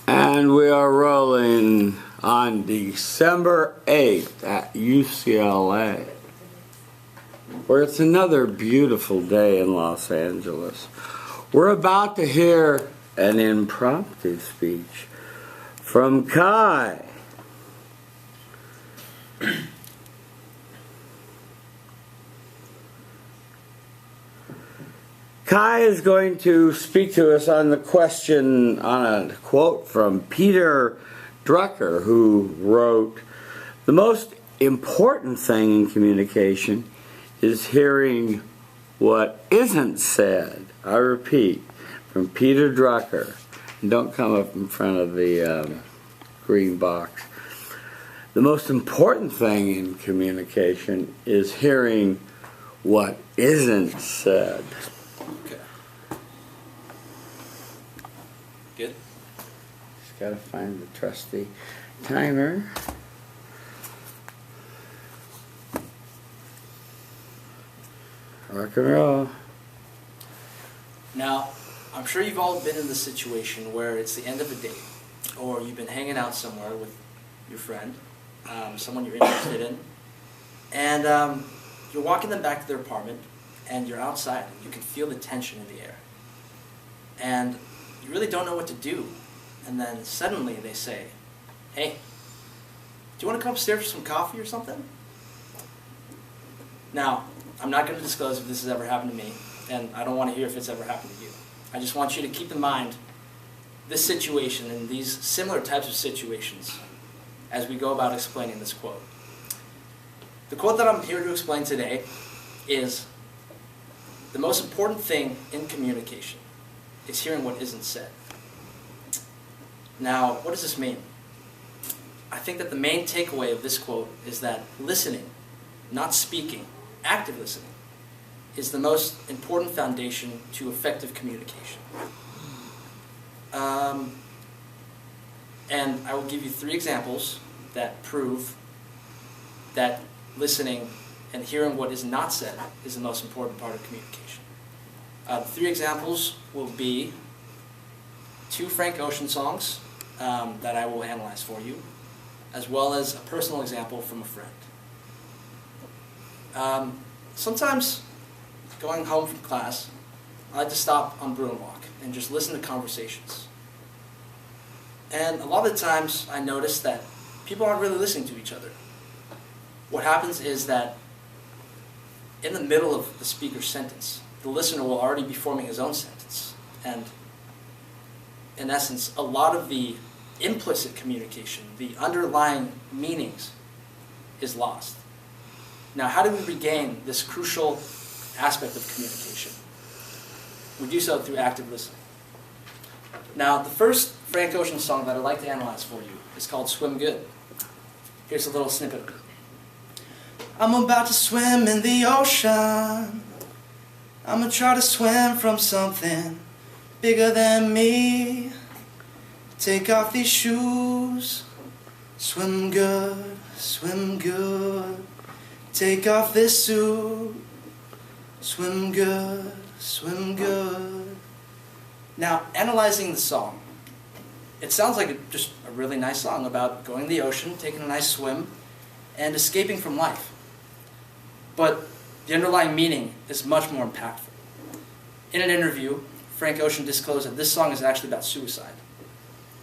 And we are rolling on December 8th at UCLA, where it's another beautiful day in Los Angeles. We're about to hear an impromptu speech from Kai. Kai is going to speak to us on the question, on a quote from Peter Drucker, who wrote, "The most important thing in communication is hearing what isn't said." I repeat, from Peter Drucker. And don't come up in front of the green box. The most important thing in communication is hearing what isn't said. Okay. Good? Just gotta find the trusty timer. Rock and roll. Now, I'm sure you've all been in the situation where it's the end of a date, or you've been hanging out somewhere with your friend, someone you're interested in, and you're walking them back to their apartment, and you're outside, and you can feel the tension in the air. And you really don't know what to do. And then suddenly they say, "Hey, do you want to come upstairs for some coffee or something?" Now, I'm not going to disclose if this has ever happened to me, and I don't want to hear if it's ever happened to you. I just want you to keep in mind this situation and these similar types of situations as we go about explaining this quote. The quote that I'm here to explain today is, "The most important thing in communication is hearing what isn't said." Now, what does this mean? I think that the main takeaway of this quote is that listening, not speaking, active listening, is the most important foundation to effective communication. And I will give you 3 examples that prove that listening and hearing what is not said is the most important part of communication. The 3 examples will be 2 Frank Ocean songs that I will analyze for you, as well as a personal example from a friend. Sometimes, going home from class, I like to stop on Bruin Walk and just listen to conversations. And a lot of the times I notice that people aren't really listening to each other. What happens is that in the middle of the speaker's sentence, the listener will already be forming his own sentence. And in essence, a lot of the implicit communication, the underlying meanings, is lost. Now, how do we regain this crucial aspect of communication? We do so through active listening. Now, the first Frank Ocean song that I'd like to analyze for you is called "Swim Good." Here's a little snippet of it. "I'm about to swim in the ocean. I'm gonna try to swim from something bigger than me. Take off these shoes. Swim good, swim good. Take off this suit. Swim good, swim good." Now, analyzing the song, it sounds like just a really nice song about going to the ocean, taking a nice swim, and escaping from life. But the underlying meaning is much more impactful. In an interview, Frank Ocean disclosed that this song is actually about suicide,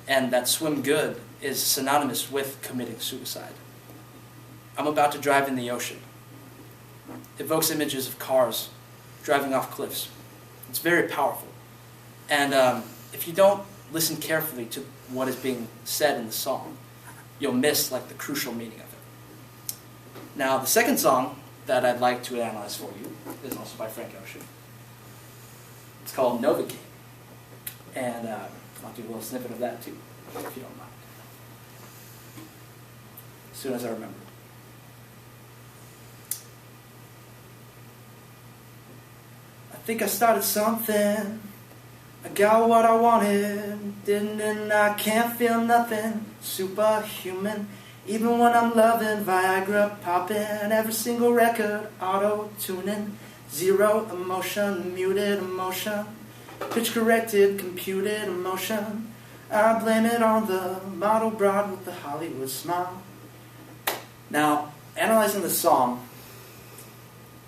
and that "swim good" is synonymous with committing suicide. "I'm about to drive in the ocean." Evokes images of cars driving off cliffs. It's very powerful. And if you don't listen carefully to what is being said in the song, you'll miss like the crucial meaning of it. Now, the second song that I'd like to analyze for you is also by Frank Ocean. It's called "Novocaine." And I'll do a little snippet of that too, if you don't mind. As soon as I remember. "I think I started something. I got what I wanted. Didn't and I can't feel nothing. Superhuman. Even when I'm loving, Viagra popping. Every single record, auto-tuning. Zero emotion, muted emotion. Pitch corrected, computed emotion. I blame it on the model broad with the Hollywood smile. Now, analyzing the song,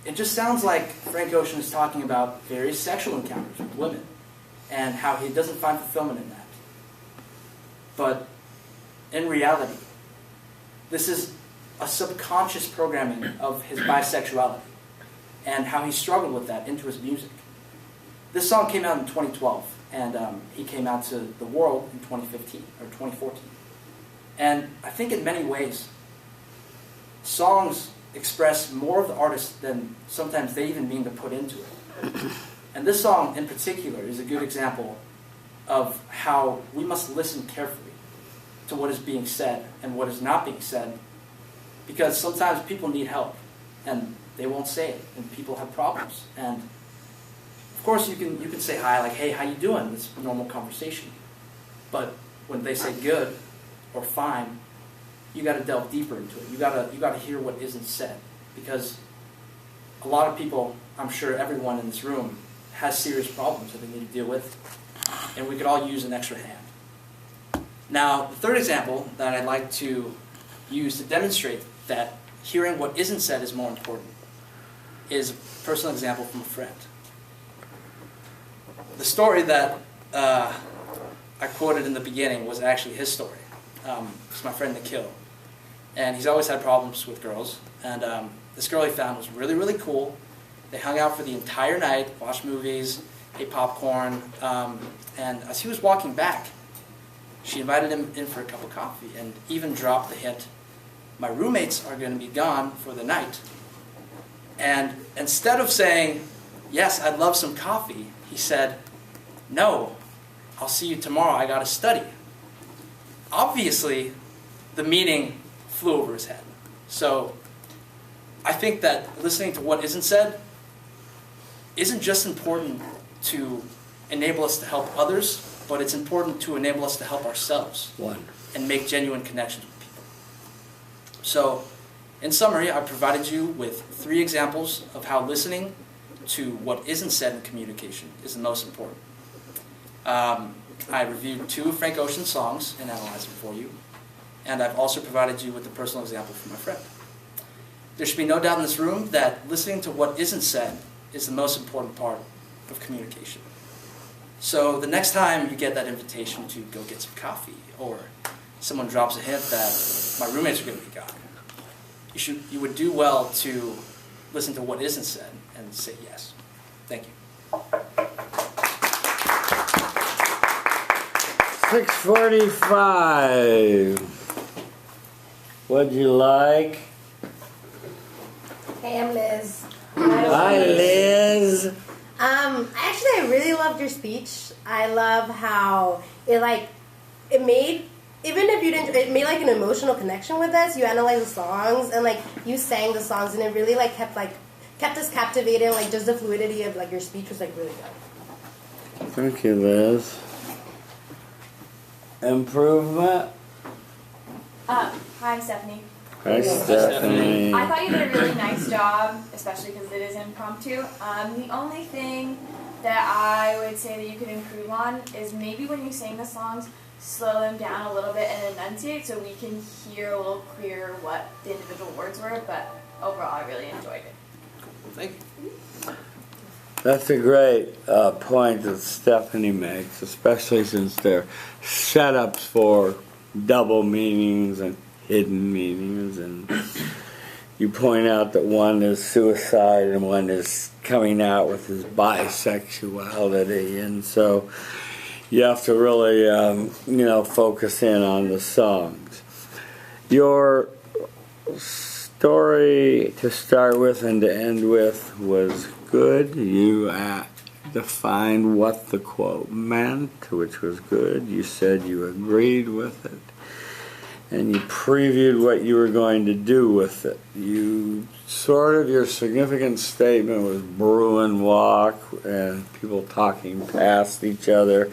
it just sounds like Frank Ocean is talking about various sexual encounters with women and how he doesn't find fulfillment in that. But in reality, this is a subconscious programming of his bisexuality and how he struggled with that into his music. This song came out in 2012, and he came out to the world in 2015 or 2014. And I think in many ways, songs express more of the artist than sometimes they even mean to put into it. And this song in particular is a good example of how we must listen carefully to what is being said and what is not being said, because sometimes people need help and they won't say it, and people have problems. And of course you can say hi, like, hey, how you doing? It's a normal conversation. But when they say good or fine, you got to delve deeper into it. You got to hear what isn't said, because a lot of people, I'm sure everyone in this room, has serious problems that they need to deal with, and we could all use an extra hand. Now, the third example that I'd like to use to demonstrate that hearing what isn't said is more important is a personal example from a friend. The story that I quoted in the beginning was actually his story. It's my friend Nikhil. And he's always had problems with girls. And this girl he found was really, really cool. They hung out for the entire night, watched movies, ate popcorn. And as he was walking back, she invited him in for a cup of coffee and even dropped the hint, my roommates are going to be gone for the night. And instead of saying, yes, I'd love some coffee, he said, no, I'll see you tomorrow, I got to study. Obviously, the meaning flew over his head. So I think that listening to what isn't said isn't just important to enable us to help others, but it's important to enable us to help ourselves and make genuine connections with people. So, in summary, I provided you with 3 examples of how listening to what isn't said in communication is the most important. I reviewed 2 of Frank Ocean's songs and analyzed them for you, and I've also provided you with a personal example from my friend. There should be no doubt in this room that listening to what isn't said is the most important part of communication. So the next time you get that invitation to go get some coffee, or someone drops a hint that my roommates are going to be gone, you would do well to listen to what isn't said and say yes. Thank you. 6:45. What'd you like? Hey, I'm Liz. Hi, Liz. Actually, I really loved your speech. I love how it made, even if you didn't, it made like an emotional connection with us. You analyzed the songs and like you sang the songs, and it really like kept us captivated. Like just the fluidity of like your speech was like really good. Thank you, Liz. Improvement? Hi, I'm Stephanie. Hi, Stephanie. I thought you did a really nice job, especially because it is impromptu. The only thing that I would say that you could improve on is maybe when you sing the songs, slow them down a little bit and enunciate so we can hear a little clearer what the individual words were, but overall I really enjoyed it. Thank you. That's a great point that Stephanie makes, especially since they're setups for double meanings and hidden meanings, and you point out that one is suicide and one is coming out with his bisexuality, and so you have to really focus in on the songs. Your story to start with and to end with was good. You defined what the quote meant, which was good. You said you agreed with it. And you previewed what you were going to do with it. Your significant statement was Bruin walk and people talking past each other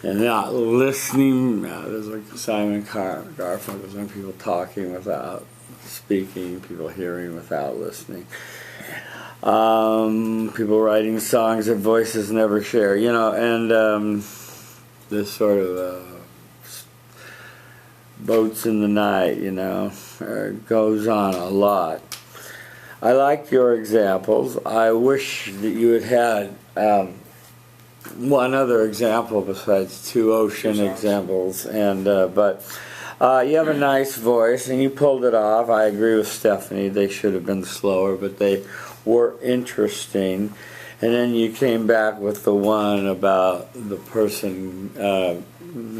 and not listening. There's like Simon Garfunkel, some people talking without speaking, people hearing without listening. People writing songs that voices never share, and this sort of boats in the night, goes on a lot. I liked your examples. I wish that you had one other example besides two ocean examples, but you have a nice voice and you pulled it off. I agree with Stephanie, they should have been slower, but they were interesting. And then you came back with the one about the person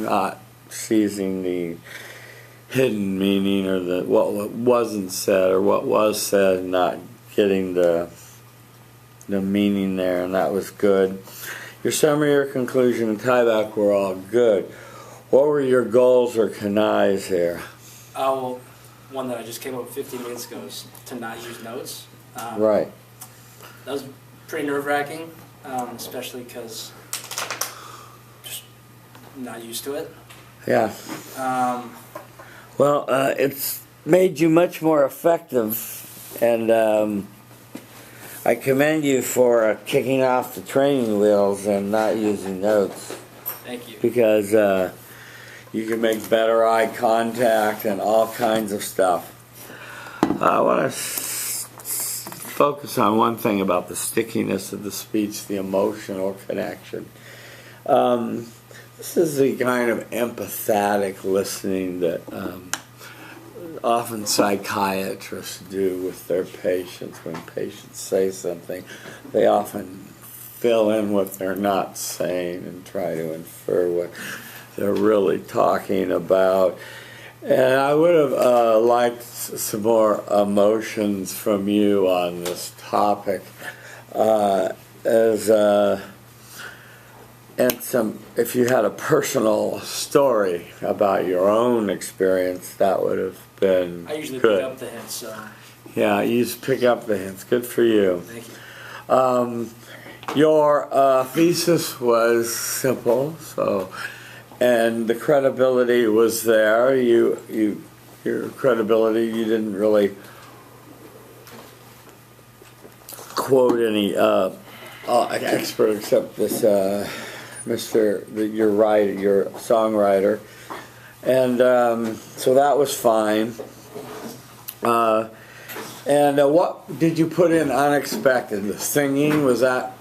not seizing the hidden meaning, or what wasn't said, or what was said, not getting the meaning there, and that was good. Your summary, your conclusion, and tieback were all good. What were your goals or canais here? Well, one that I just came up with 15 minutes ago is to not use notes. Right. That was pretty nerve-wracking, especially because just not used to it. Yeah. Well, it's made you much more effective, and I commend you for kicking off the training wheels and not using notes. Thank you. Because you can make better eye contact and all kinds of stuff. I want to focus on one thing about the stickiness of the speech, the emotional connection. This is the kind of empathetic listening that often psychiatrists do with their patients. When patients say something, they often fill in what they're not saying and try to infer what they're really talking about. And I would have liked some more emotions from you on this topic, and if you had a personal story about your own experience, that would have been I usually good. pick up the hints, so. Yeah, you just pick up the hints. Good for you. Thank you. Your thesis was simple, and the credibility was there. Your credibility. You didn't really quote any expert except this your songwriter, and so that was fine. And what did you put in unexpected? The singing, was that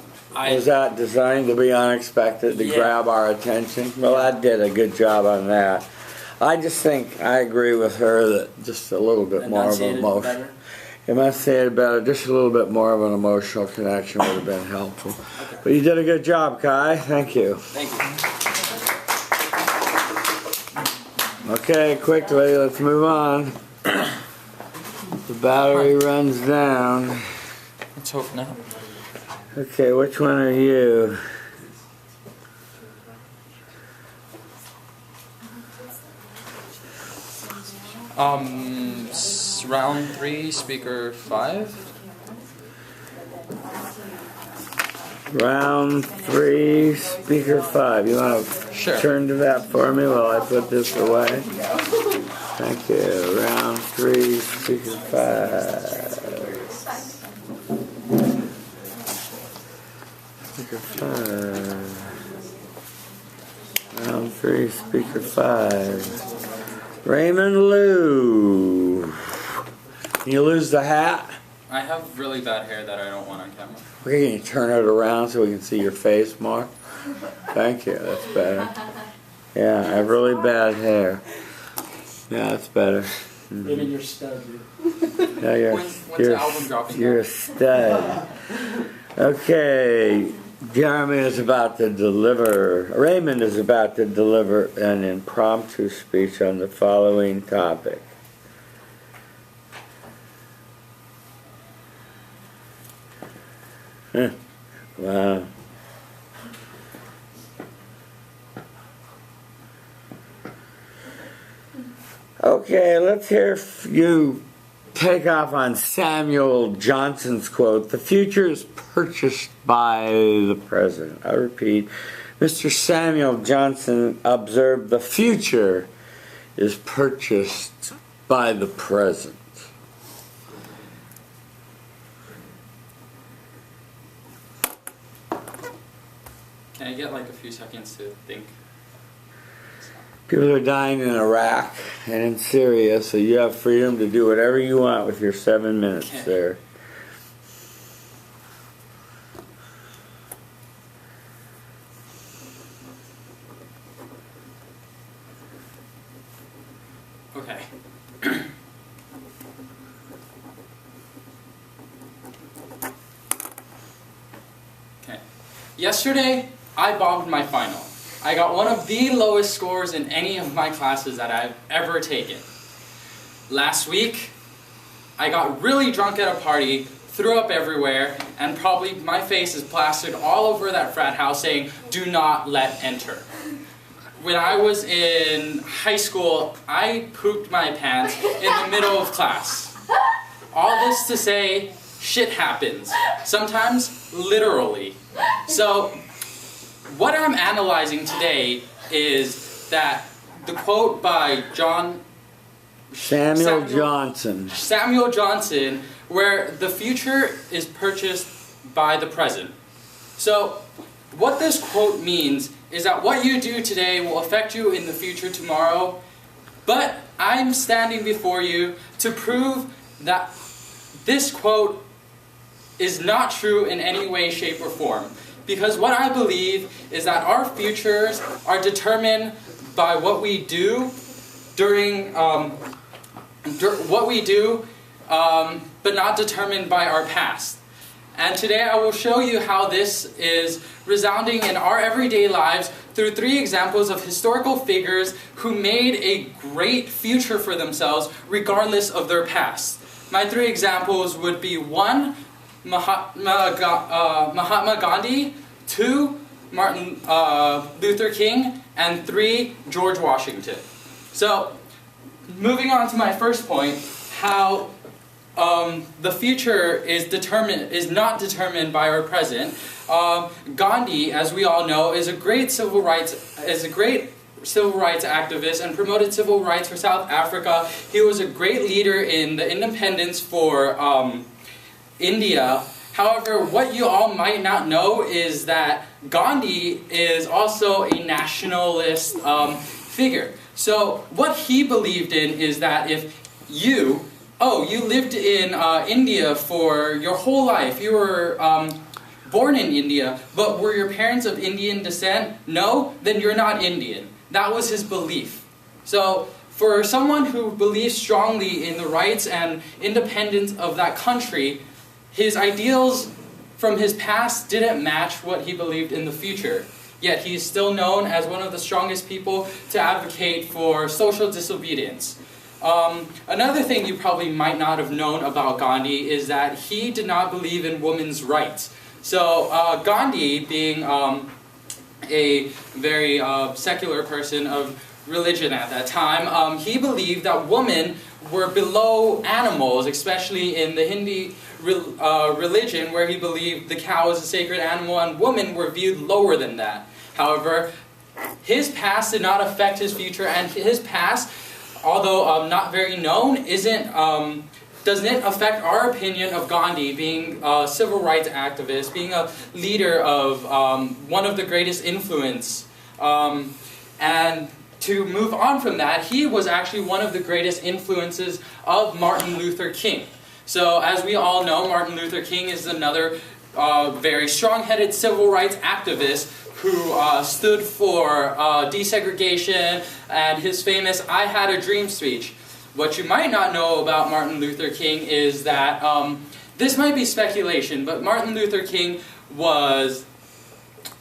designed to be unexpected, to grab our attention? Well, I did a good job on that. I just think I agree with her that just a little bit more of an emotion. You must say it better. Just a little bit more of an emotional connection would have been helpful. Okay. But you did a good job, Kai. Thank you. Thank you. Okay, quickly, let's move on. The battery runs down. Let's hope not. Okay, which one are you? Round 3, speaker 5. Round 3, speaker 5. You want to turn to that for me while I put this away? Thank you. Round 3, speaker 5. Speaker 5. Round 3, speaker 5. Raymond Lou. Can you lose the hat? I have really bad hair that I don't want on camera. Okay, can you turn it around so we can see your face more? Thank you, that's better. Yeah, I have really bad hair. Yeah, that's better. Mm-hmm. Maybe you're stud, dude. Yeah, When's the album dropping? you're a stud. Okay, Raymond is about to deliver an impromptu speech on the following topic. Wow. Okay, let's hear you take off on Samuel Johnson's quote, "The future is purchased by the present." I repeat, Mr. Samuel Johnson observed, "The future is purchased by the present." Can I get like a few seconds to think? People are dying in Iraq and in Syria, so you have freedom to do whatever you want with your 7 minutes Okay. there. Okay. Okay. Yesterday, I bombed my final. I got one of the lowest scores in any of my classes that I've ever taken. Last week, I got really drunk at a party, threw up everywhere, and probably my face is plastered all over that frat house saying, "Do not let enter." When I was in high school, I pooped my pants in the middle of class. All this to say, shit happens. Sometimes, literally. So, what I'm analyzing today is that the quote by Samuel Johnson. Samuel Johnson, where the future is purchased by the present. So, what this quote means is that what you do today will affect you in the future tomorrow, but I'm standing before you to prove that this quote is not true in any way, shape, or form. Because what I believe is that our futures are determined by what we do during but not determined by our past. And today I will show you how this is resounding in our everyday lives through 3 examples of historical figures who made a great future for themselves regardless of their past. My 3 examples would be 1, Mahatma Gandhi, 2, Martin Luther King, and 3, George Washington. So, moving on to my first point, how the future is not determined by our present. Gandhi, as we all know, is a great civil rights activist and promoted civil rights for South Africa. He was a great leader in the independence for India. However, what you all might not know is that Gandhi is also a nationalist figure. So what he believed in is that if you lived in India for your whole life, you were born in India, but were your parents of Indian descent? No? Then you're not Indian. That was his belief. So, for someone who believes strongly in the rights and independence of that country, his ideals from his past didn't match what he believed in the future. Yet he is still known as one of the strongest people to advocate for social disobedience. Another thing you probably might not have known about Gandhi is that he did not believe in women's rights. So Gandhi, being a very secular person of religion at that time, he believed that women were below animals, especially in the Hindi religion, where he believed the cow is a sacred animal and women were viewed lower than that. However, his past did not affect his future, and his past, although not very known, doesn't affect our opinion of Gandhi being a civil rights activist, being a leader of one of the greatest influence. And to move on from that, he was actually one of the greatest influences of Martin Luther King. So as we all know, Martin Luther King is another very strong-headed civil rights activist who stood for desegregation and his famous "I Had a Dream" speech. What you might not know about Martin Luther King is that, this might be speculation, but Martin Luther King was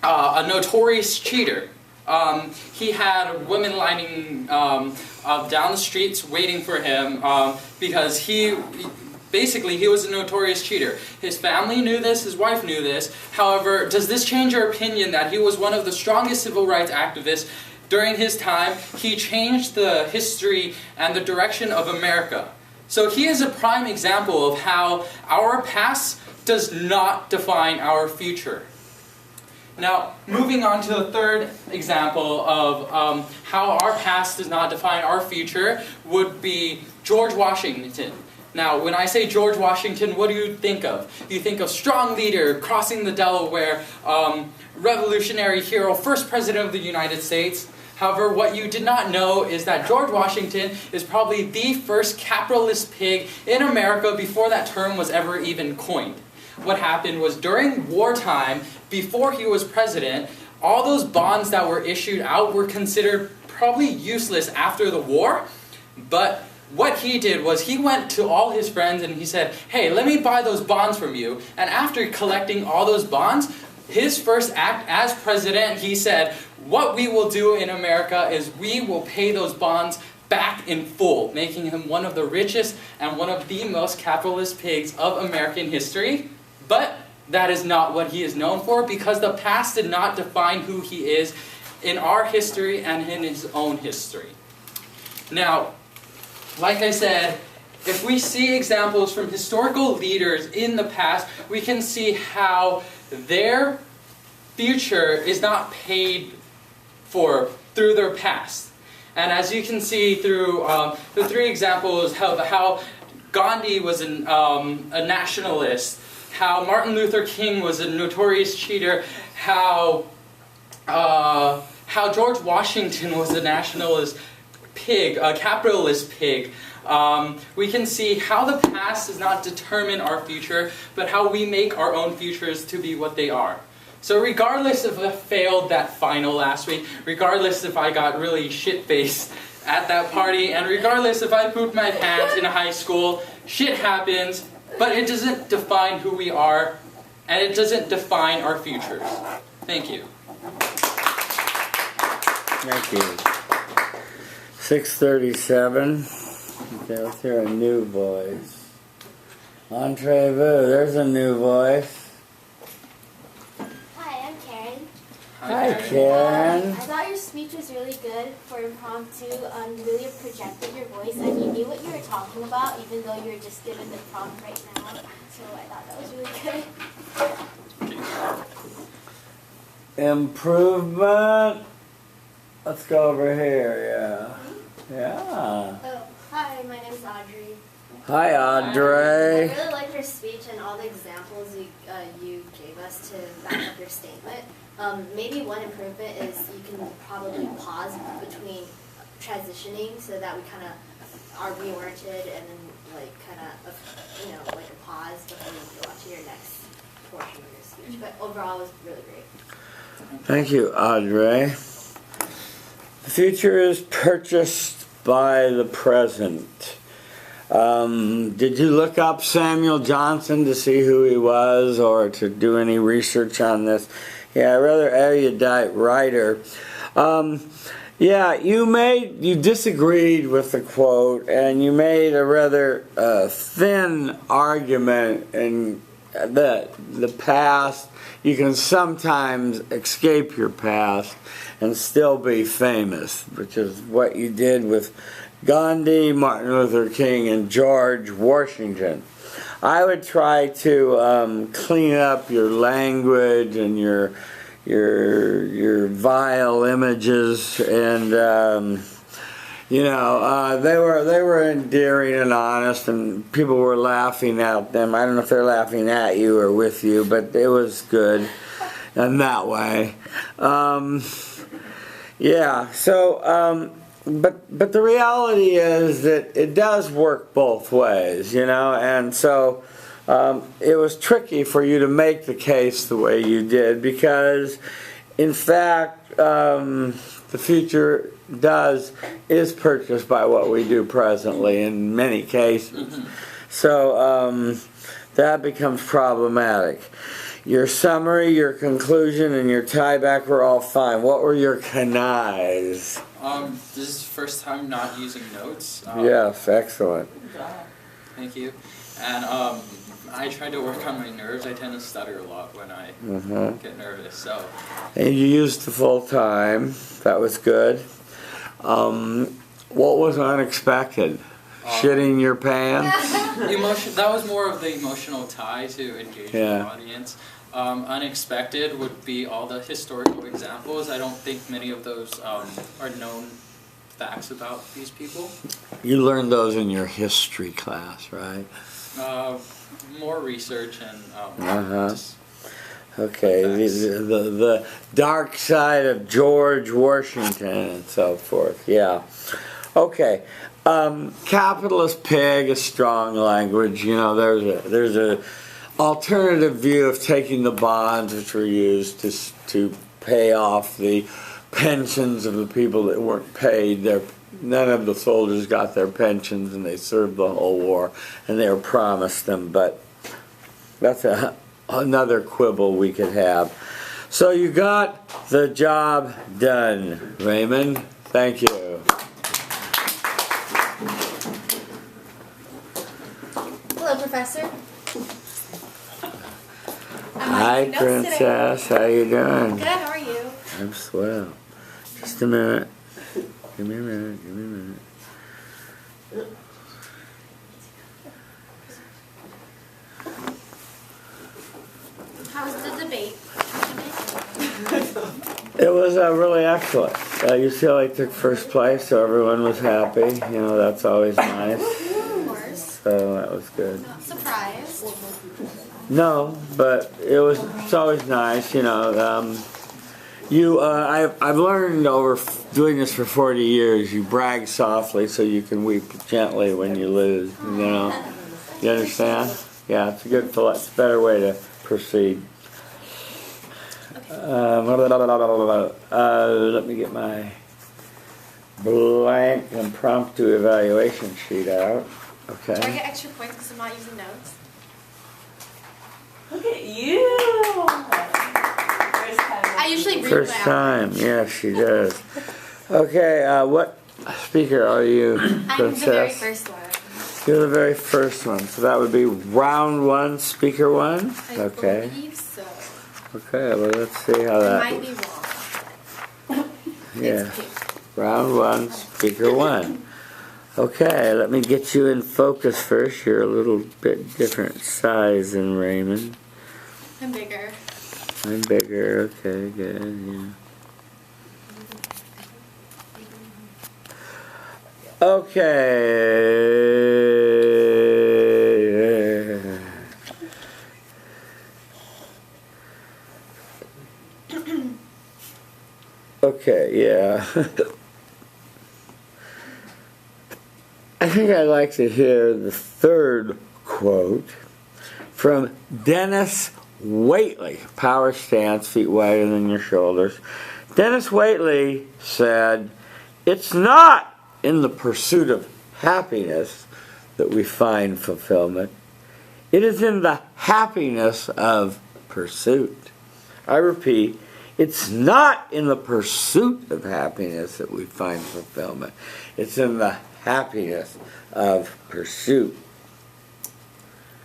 a notorious cheater. He had women lining up down the streets waiting for him because he was a notorious cheater. His family knew this, his wife knew this. However, does this change your opinion that he was one of the strongest civil rights activists during his time? He changed the history and the direction of America. So he is a prime example of how our past does not define our future. Now, moving on to the third example of how our past does not define our future would be George Washington. Now, when I say George Washington, what do you think of? You think of strong leader, crossing the Delaware, revolutionary hero, first president of the United States. However, what you did not know is that George Washington is probably the first capitalist pig in America before that term was ever even coined. What happened was during wartime, before he was president, all those bonds that were issued out were considered probably useless after the war, but what he did was he went to all his friends and he said, hey, let me buy those bonds from you. And after collecting all those bonds, his first act as president, he said, what we will do in America is we will pay those bonds back in full, making him one of the richest and one of the most capitalist pigs of American history. But that is not what he is known for, because the past did not define who he is in our history and in his own history. Now, like I said, if we see examples from historical leaders in the past, we can see how their future is not paid for through their past. And as you can see through the three examples of how Gandhi was a nationalist, how Martin Luther King was a notorious cheater, how George Washington was a nationalist pig, a capitalist pig. We can see how the past does not determine our future, but how we make our own futures to be what they are. So regardless if I failed that final last week, regardless if I got really shit-faced at that party, and regardless if I pooped my pants in high school, shit happens, but it doesn't define who we are, and it doesn't define our futures. Thank you. Thank you. 6:37. Okay, let's hear a new voice. Entrez-vous. There's a new voice. Hi, I'm Karen. Hi, Karen. I thought your speech was really good for impromptu. You really projected your voice, and you knew what you were talking about, even though you were just given the prompt right now. So I thought that was really good. Improvement. Let's go over here, yeah. Yeah. Oh, hi, my name's Audrey. Hi, Audrey. I really liked your speech and all the examples you gave us to back up your statement. Maybe one improvement is you can probably pause between transitioning so that we kind of are reoriented and then like kind of, like a pause before you go on to your next portion of your speech. But overall, it was really great. Thank you, Audrey. The future is purchased by the present. Did you look up Samuel Johnson to see who he was or to do any research on this? Yeah, a rather erudite writer. Yeah, you disagreed with the quote, and you made a rather thin argument in that the past, you can sometimes escape your past and still be famous, which is what you did with Gandhi, Martin Luther King, and George Washington. I would try to clean up your language and your vile images, and they were endearing and honest, and people were laughing at them. I don't know if they're laughing at you or with you, but it was good in that way. But the reality is that it does work both ways, and so it was tricky for you to make the case the way you did, because in fact the future is purchased by what we do presently in many cases. So that becomes problematic. Your summary, your conclusion, and your tieback were all fine. What were your canais? This is the first time not using notes. Yes, excellent. Thank you. And I tried to work on my nerves. I tend to stutter a lot when I get nervous. So. And you used the full time. That was good. What was unexpected? Shitting your pants? That was more of the emotional tie to engage the audience. Unexpected would be all the historical examples. I don't think many of those are known facts about these people. You learned those in your history class, right? More research and just... Okay, the dark side of George Washington and so forth. Yeah. Okay. Capitalist pig is strong language. You know, there's a alternative view of taking the bonds which were used to pay off the pensions of the people that weren't paid. None of the soldiers got their pensions, and they served the whole war, and they were promised them. But that's another quibble we could have. So you got the job done, Raymond. Thank you. Hello, Professor. Hi, Princess. How you doing? Good, how are you? I'm swell. Just a minute. Give me a minute. How was the debate? It was really excellent. UCLA took first place, so everyone was happy. You know, that's always nice. Of course. So that was good. Not surprised. No, but it's always nice. You know, I've learned over doing this for 40 years. You brag softly so you can weep gently when you lose. You know, you understand? Yeah, it's a better way to proceed. Let me get my blank impromptu evaluation sheet out. Okay. Do I get extra points because I'm not using notes? Look at you! First time. I usually read First my time, yes, she does. Okay, what speaker are you, I'm Princess? the very first one. You're the very first one, so that would be round one, speaker one? I Okay. believe so. Okay, well, let's see how I that... might be wrong. Yeah, It's pink. round one, speaker one. Okay, let me get you in focus first. You're a little bit different size than Raymond. I'm bigger. I'm bigger, okay, good, yeah. Okay. Okay, yeah. I think I'd like to hear the third quote from Dennis Waitley. Power stance, feet wider than your shoulders. Dennis Waitley said, "It's not in the pursuit of happiness that we find fulfillment. It is in the happiness of pursuit." I repeat, it's not in the pursuit of happiness that we find fulfillment. It's in the happiness of pursuit.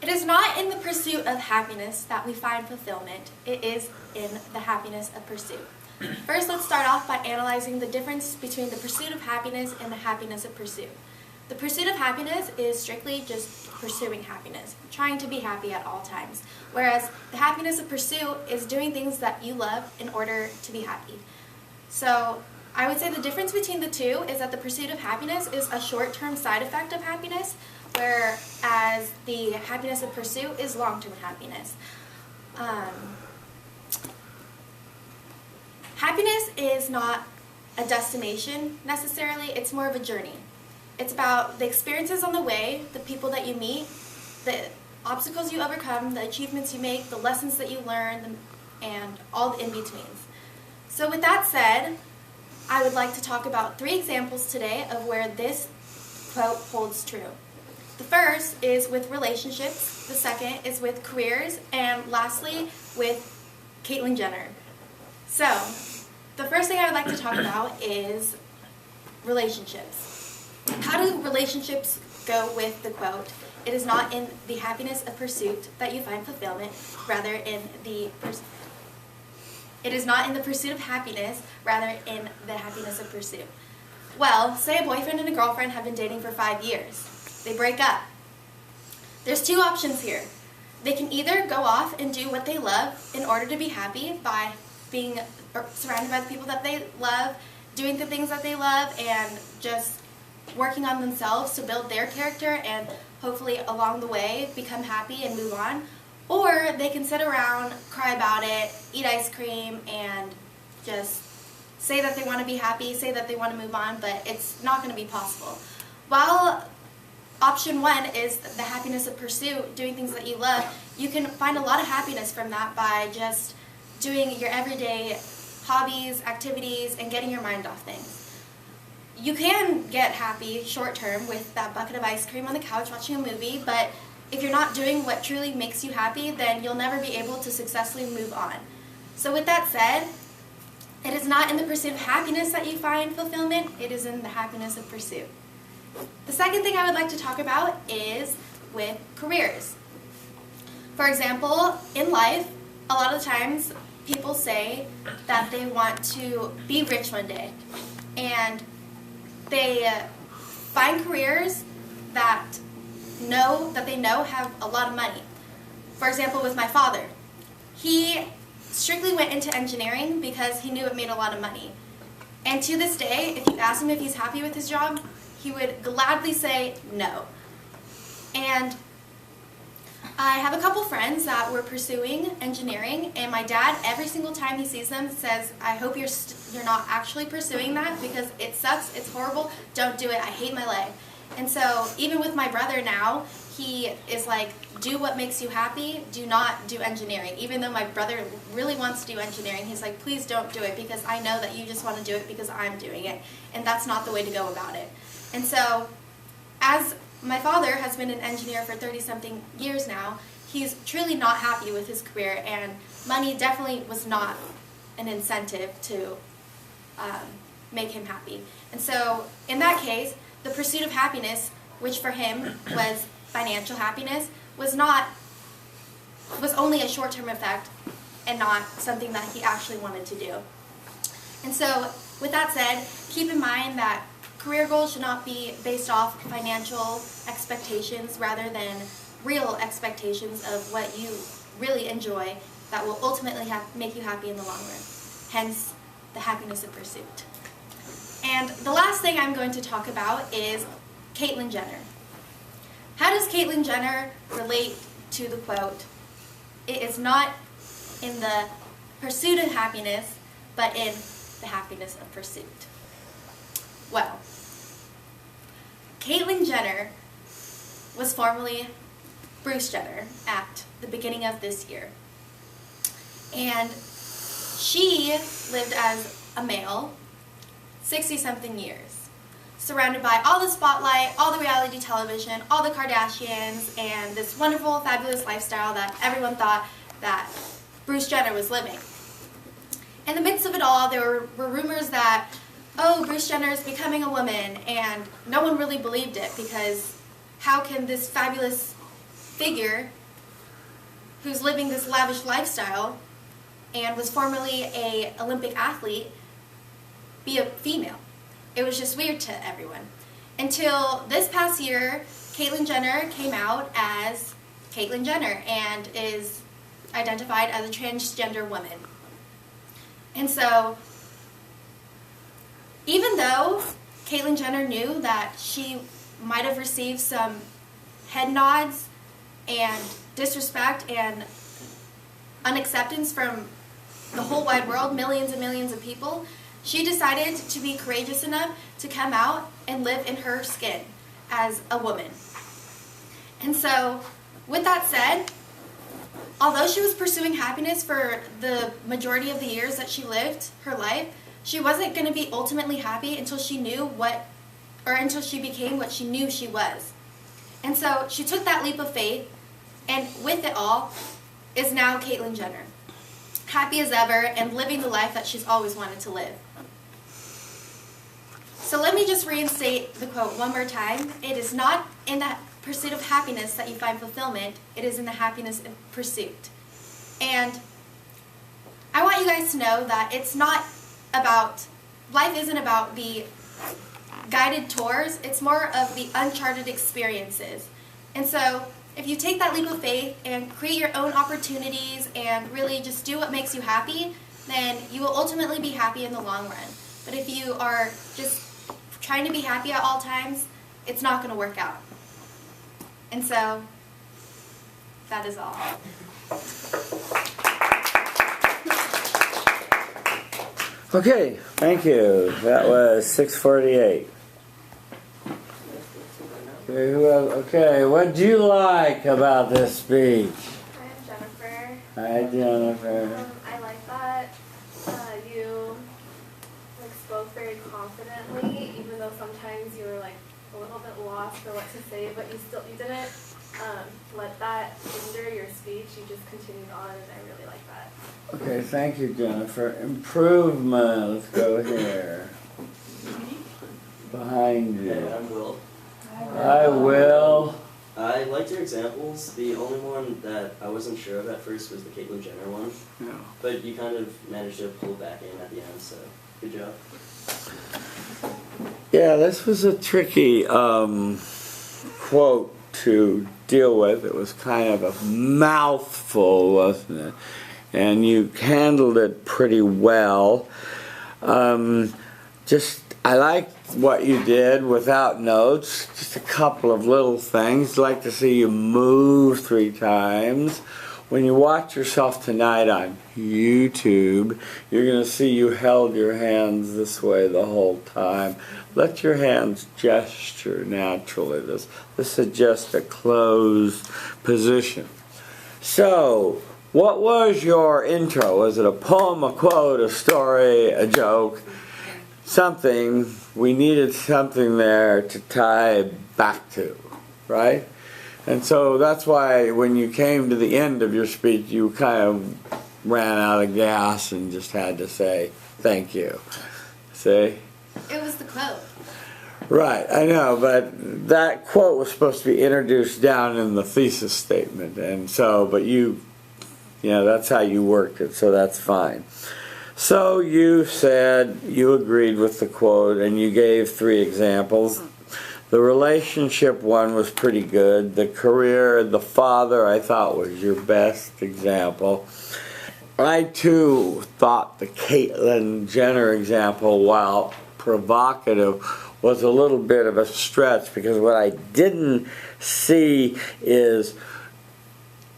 It is not in the pursuit of happiness that we find fulfillment. It is in the happiness of pursuit. First, let's start off by analyzing the difference between the pursuit of happiness and the happiness of pursuit. The pursuit of happiness is strictly just pursuing happiness, trying to be happy at all times. Whereas the happiness of pursuit is doing things that you love in order to be happy. So I would say the difference between the two is that the pursuit of happiness is a short-term side effect of happiness, whereas the happiness of pursuit is long-term happiness. Happiness is not a destination necessarily, it's more of a journey. It's about the experiences on the way, the people that you meet, the obstacles you overcome, the achievements you make, the lessons that you learn, and all the in-betweens. So with that said, I would like to talk about 3 examples today of where this quote holds true. The first is with relationships, the second is with careers, and lastly with Caitlyn Jenner. So, the first thing I would like to talk about is relationships. How do relationships go with the quote? It is not in the happiness of pursuit that you find fulfillment, rather in the it is not in the pursuit of happiness, rather in the happiness of pursuit. Well, say a boyfriend and a girlfriend have been dating for 5 years. They break up. There's 2 options here. They can either go off and do what they love in order to be happy by being surrounded by the people that they love, doing the things that they love, and just working on themselves to build their character and hopefully along the way become happy and move on. Or they can sit around, cry about it, eat ice cream, and just say that they want to be happy, say that they want to move on, but it's not going to be possible. While option one is the happiness of pursuit, doing things that you love, you can find a lot of happiness from that by just doing your everyday hobbies, activities, and getting your mind off things. You can get happy short term with that bucket of ice cream on the couch watching a movie, but if you're not doing what truly makes you happy, then you'll never be able to successfully move on. So with that said, it is not in the pursuit of happiness that you find fulfillment, it is in the happiness of pursuit. The second thing I would like to talk about is with careers. For example, in life, a lot of times people say that they want to be rich one day, and they find careers that they know have a lot of money. For example, with my father, he strictly went into engineering because he knew it made a lot of money. And to this day, if you ask him if he's happy with his job, he would gladly say no. And I have a couple friends that were pursuing engineering, and my dad, every single time he sees them, says, I hope you're not actually pursuing that because it sucks, it's horrible, don't do it, I hate my life. And so even with my brother now, he is like, do what makes you happy, do not do engineering. Even though my brother really wants to do engineering, he's like, please don't do it because I know that you just want to do it because I'm doing it. And that's not the way to go about it. And so as my father has been an engineer for 30-something years now, he's truly not happy with his career, and money definitely was not an incentive to make him happy. And so in that case, the pursuit of happiness, which for him was financial happiness, was only a short-term effect and not something that he actually wanted to do. And so with that said, keep in mind that career goals should not be based off financial expectations rather than real expectations of what you really enjoy that will ultimately make you happy in the long run. Hence, the happiness of pursuit. And the last thing I'm going to talk about is Caitlyn Jenner. How does Caitlyn Jenner relate to the quote, it is not in the pursuit of happiness, but in the happiness of pursuit? Well, Caitlyn Jenner was formerly Bruce Jenner at the beginning of this year. And she lived as a male 60-something years, surrounded by all the spotlight, all the reality television, all the Kardashians, and this wonderful, fabulous lifestyle that everyone thought that Bruce Jenner was living. In the midst of it all, there were rumors that, oh, Bruce Jenner is becoming a woman, and no one really believed it because how can this fabulous figure who's living this lavish lifestyle and was formerly an Olympic athlete be a female? It was just weird to everyone. Until this past year, Caitlyn Jenner came out as Caitlyn Jenner and is identified as a transgender woman. And so, even though Caitlyn Jenner knew that she might have received some head nods and disrespect and unacceptance from the whole wide world, millions and millions of people, she decided to be courageous enough to come out and live in her skin as a woman. And so, with that said, although she was pursuing happiness for the majority of the years that she lived her life, she wasn't going to be ultimately happy until she until she became what she knew she was. And so she took that leap of faith, and with it all is now Caitlyn Jenner, happy as ever and living the life that she's always wanted to live. So let me just reinstate the quote one more time. It is not in the pursuit of happiness that you find fulfillment, it is in the happiness of pursuit. And I want you guys to know that it's not about, life isn't about the guided tours, it's more of the uncharted experiences. And so if you take that leap of faith and create your own opportunities and really just do what makes you happy, then you will ultimately be happy in the long run. But if you are just trying to be happy at all times, it's not going to work out. And so, that is all. Okay, thank you. That was 6:48. Okay, okay, what do you like about this speech? I'm Jennifer. Hi, Jennifer. I like that you spoke very confidently, even though sometimes you were a little bit lost for what to say, but you didn't let that hinder your speech. You just continued on, and I really like that. Okay, thank you, Jennifer. Improvement. Let's go here. Behind you. Hey, I'm Will. I will. I liked your examples. The only one that I wasn't sure of at first was the Caitlyn Jenner one. Yeah. But you kind of managed to pull back in at the end, so good job. Yeah, this was a tricky quote to deal with. It was kind of a mouthful, wasn't it? And you handled it pretty well. I liked what you did without notes, just a couple of little things. I'd like to see you move 3 times. When you watch yourself tonight on YouTube, you're going to see you held your hands this way the whole time. Let your hands gesture naturally. This suggests a closed position. So, what was your intro? Was it a poem, a quote, a story, a joke? Something. We needed something there to tie back to, right? And so that's why when you came to the end of your speech, you kind of ran out of gas and just had to say, thank you. See? It was the quote. Right, I know, but that quote was supposed to be introduced down in the thesis statement. And so, but that's how you worked it, so that's fine. So you said you agreed with the quote and you gave 3 examples. The relationship one was pretty good. The career, the father, I thought was your best example. I too thought the Caitlyn Jenner example, while provocative, was a little bit of a stretch, because what I didn't see is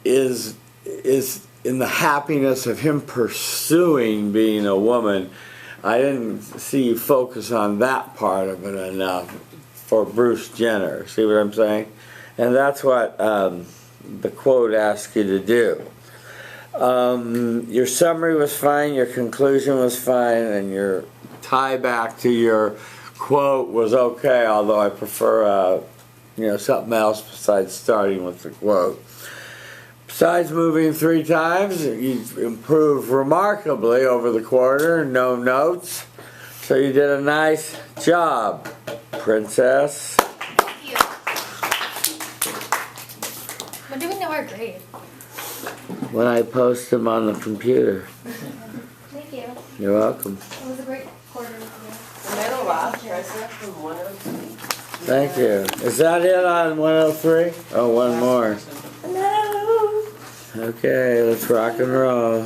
in the happiness of him pursuing being a woman. I didn't see you focus on that part of it enough for Bruce Jenner. See what I'm saying? And that's what the quote asked you to do. Your summary was fine, your conclusion was fine, and your tie back to your quote was okay, although I prefer something else besides starting with the quote. Besides moving 3 times, you improved remarkably over the quarter. No notes. So you did a nice job, Princess. Thank you. When do we know our grade? When I post them on the computer. Thank you. You're welcome. It was a great quarter with Medal Rock, President from 102. Thank you. Is that it on 103? Oh, one more. you. No. Okay, let's rock and roll.